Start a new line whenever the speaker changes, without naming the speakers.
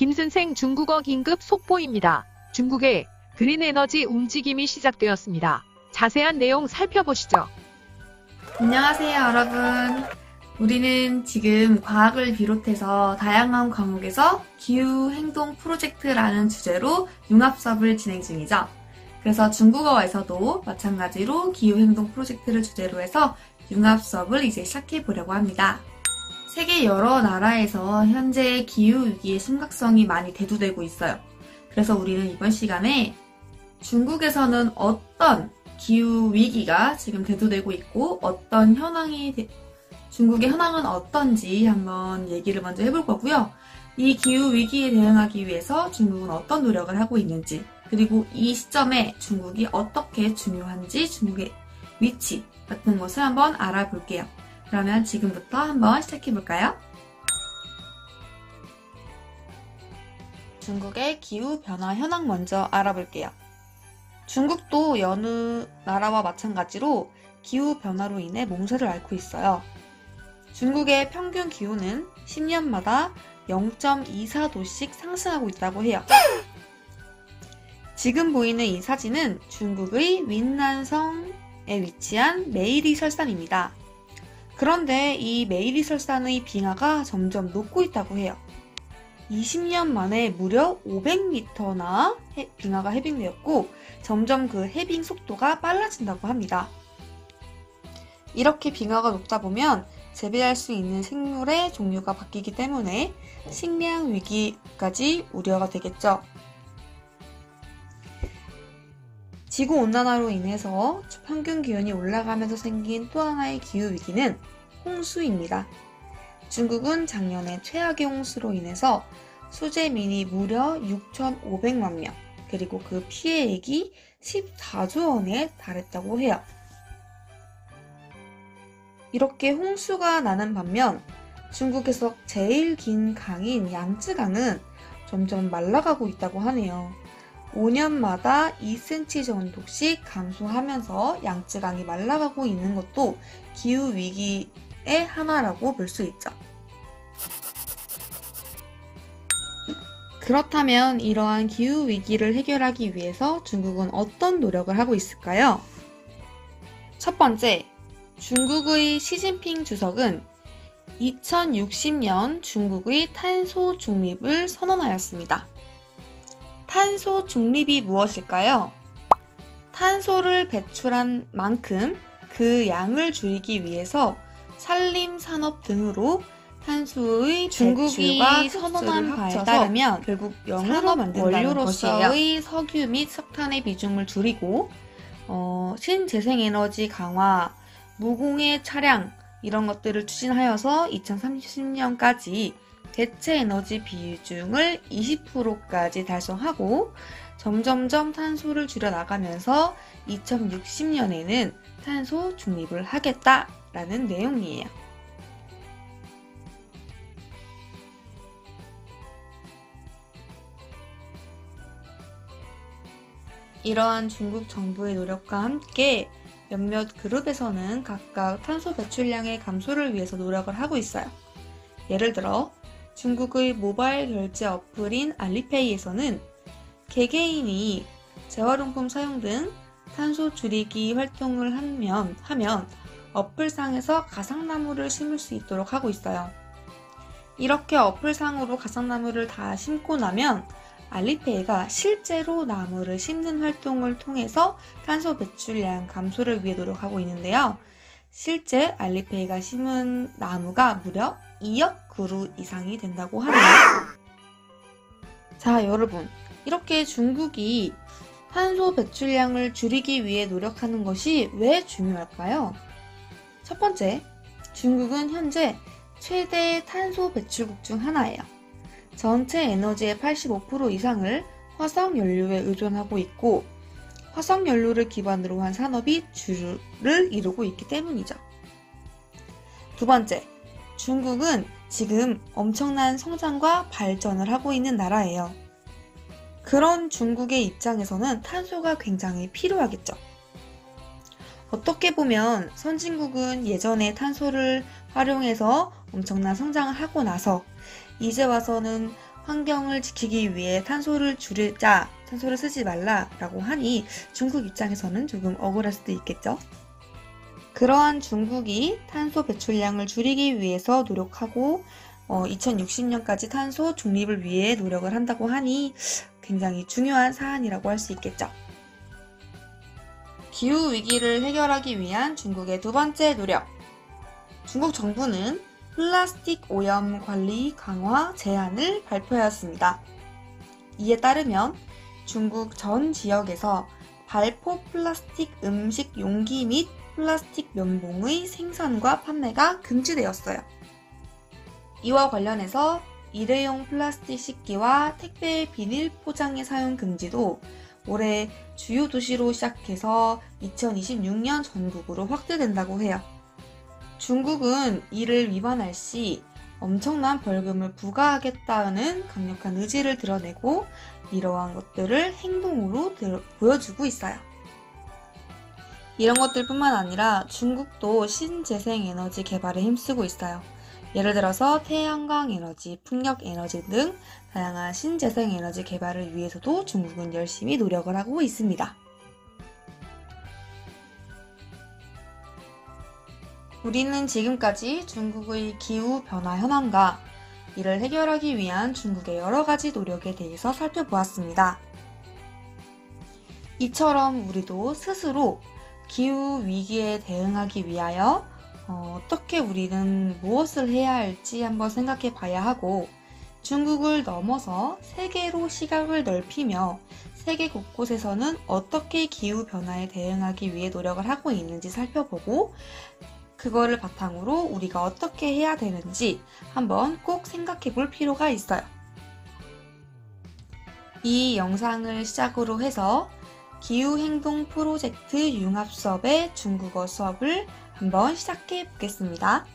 김선생 중국어 긴급 속보입니다. 중국의 그린 에너지 움직임이 시작되었습니다. 자세한 내용 살펴보시죠.
안녕하세요, 여러분. 우리는 지금 과학을 비롯해서 다양한 과목에서 기후행동 프로젝트라는 주제로 융합 수업을 진행 중이죠. 그래서 중국어에서도 마찬가지로 기후행동 프로젝트를 주제로 해서 융합 수업을 이제 시작해 보려고 합니다. 세계 여러 나라에서 현재 기후위기의 심각성이 많이 대두되고 있어요. 그래서 우리는 이번 시간에 중국에서는 어떤 기후위기가 지금 대두되고 있고 어떤 중국의 현황은 어떤지 한번 얘기를 먼저 해볼 거고요. 이 기후위기에 대응하기 위해서 중국은 어떤 노력을 하고 있는지, 그리고 이 시점에 중국이 어떻게 중요한지, 중국의 위치 같은 것을 한번 알아볼게요. 그러면 지금부터 한번 시작해볼까요? 중국의 기후변화 현황 먼저 알아볼게요. 중국도 여느 나라와 마찬가지로 기후변화로 인해 몽쇠를 앓고 있어요. 중국의 평균 기온은 10년마다 0.24도씩 상승하고 있다고 해요. 지금 보이는 이 사진은 중국의 윈난성에 위치한 메이리 설산입니다. 그런데 이 메이리 설산의 빙하가 점점 녹고 있다고 해요. 20년 만에 무려 500m나 빙하가 해빙되었고 점점 그 해빙 속도가 빨라진다고 합니다. 이렇게 빙하가 녹다 보면 재배할 수 있는 생물의 종류가 바뀌기 때문에 식량 위기까지 우려가 되겠죠. 지구온난화로 인해서 평균 기온이 올라가면서 생긴 또 하나의 기후위기는 홍수입니다. 중국은 작년에 최악의 홍수로 인해서 수재민이 무려 6,500만 명, 그리고 그 피해액이 14조 원에 달했다고 해요. 이렇게 홍수가 나는 반면 중국에서 제일 긴 강인 양쯔강은 점점 말라가고 있다고 하네요. 5년마다 2cm 정도씩 감소하면서 양쯔강이 말라가고 있는 것도 기후위기의 하나라고 볼 수 있죠. 그렇다면 이러한 기후위기를 해결하기 위해서 중국은 어떤 노력을 하고 있을까요? 첫 번째, 중국의 시진핑 주석은 2060년 중국의 탄소 중립을 선언하였습니다. 탄소 중립이 무엇일까요? 탄소를 배출한 만큼 그 양을 줄이기 위해서 산림 산업 등으로 탄소의 중국이 선언한 바에 따르면 결국 영으로 만든다는 원료로서의 석유 및 석탄의 비중을 줄이고 신재생에너지 강화, 무공해 차량 이런 것들을 추진하여서 2030년까지 대체 에너지 비중을 20%까지 달성하고 점점점 탄소를 줄여나가면서 2060년에는 탄소 중립을 하겠다라는 내용이에요. 이러한 중국 정부의 노력과 함께 몇몇 그룹에서는 각각 탄소 배출량의 감소를 위해서 노력을 하고 있어요. 예를 들어 중국의 모바일 결제 어플인 알리페이에서는 개개인이 재활용품 사용 등 탄소 줄이기 활동을 하면 어플상에서 가상나무를 심을 수 있도록 하고 있어요. 이렇게 어플상으로 가상나무를 다 심고 나면 알리페이가 실제로 나무를 심는 활동을 통해서 탄소 배출량 감소를 위해 노력하고 있는데요. 실제 알리페이가 심은 나무가 무려 2억 그루 이상이 된다고 하네요. 자, 여러분, 이렇게 중국이 탄소 배출량을 줄이기 위해 노력하는 것이 왜 중요할까요? 첫 번째, 중국은 현재 최대 탄소 배출국 중 하나예요. 전체 에너지의 85% 이상을 화석연료에 의존하고 있고 화석연료를 기반으로 한 산업이 주를 이루고 있기 때문이죠. 두 번째, 중국은 지금 엄청난 성장과 발전을 하고 있는 나라예요. 그런 중국의 입장에서는 탄소가 굉장히 필요하겠죠. 어떻게 보면 선진국은 예전에 탄소를 활용해서 엄청난 성장을 하고 나서 이제 와서는 환경을 지키기 위해 탄소를 줄이자, 탄소를 쓰지 말라라고 하니 중국 입장에서는 조금 억울할 수도 있겠죠. 그러한 중국이 탄소 배출량을 줄이기 위해서 노력하고 2060년까지 탄소 중립을 위해 노력을 한다고 하니 굉장히 중요한 사안이라고 할 수 있겠죠. 기후위기를 해결하기 위한 중국의 두 번째 노력. 중국 정부는 플라스틱 오염 관리 강화 제안을 발표하였습니다. 이에 따르면 중국 전 지역에서 발포 플라스틱 음식 용기 및 플라스틱 면봉의 생산과 판매가 금지되었어요. 이와 관련해서 일회용 플라스틱 식기와 택배 비닐 포장의 사용 금지도 올해 주요 도시로 시작해서 2026년 전국으로 확대된다고 해요. 중국은 이를 위반할 시 엄청난 벌금을 부과하겠다는 강력한 의지를 드러내고 이러한 것들을 행동으로 보여주고 있어요. 이런 것들뿐만 아니라 중국도 신재생에너지 개발에 힘쓰고 있어요. 예를 들어서 태양광 에너지, 풍력 에너지 등 다양한 신재생에너지 개발을 위해서도 중국은 열심히 노력을 하고 있습니다. 우리는 지금까지 중국의 기후변화 현황과 이를 해결하기 위한 중국의 여러 가지 노력에 대해서 살펴보았습니다. 이처럼 우리도 스스로 기후위기에 대응하기 위하여 어떻게 우리는 무엇을 해야 할지 한번 생각해 봐야 하고 중국을 넘어서 세계로 시각을 넓히며 세계 곳곳에서는 어떻게 기후변화에 대응하기 위해 노력을 하고 있는지 살펴보고 그거를 바탕으로 우리가 어떻게 해야 되는지 한번 꼭 생각해 볼 필요가 있어요. 이 영상을 시작으로 해서 기후행동 프로젝트 융합 수업의 중국어 수업을 한번 시작해 보겠습니다.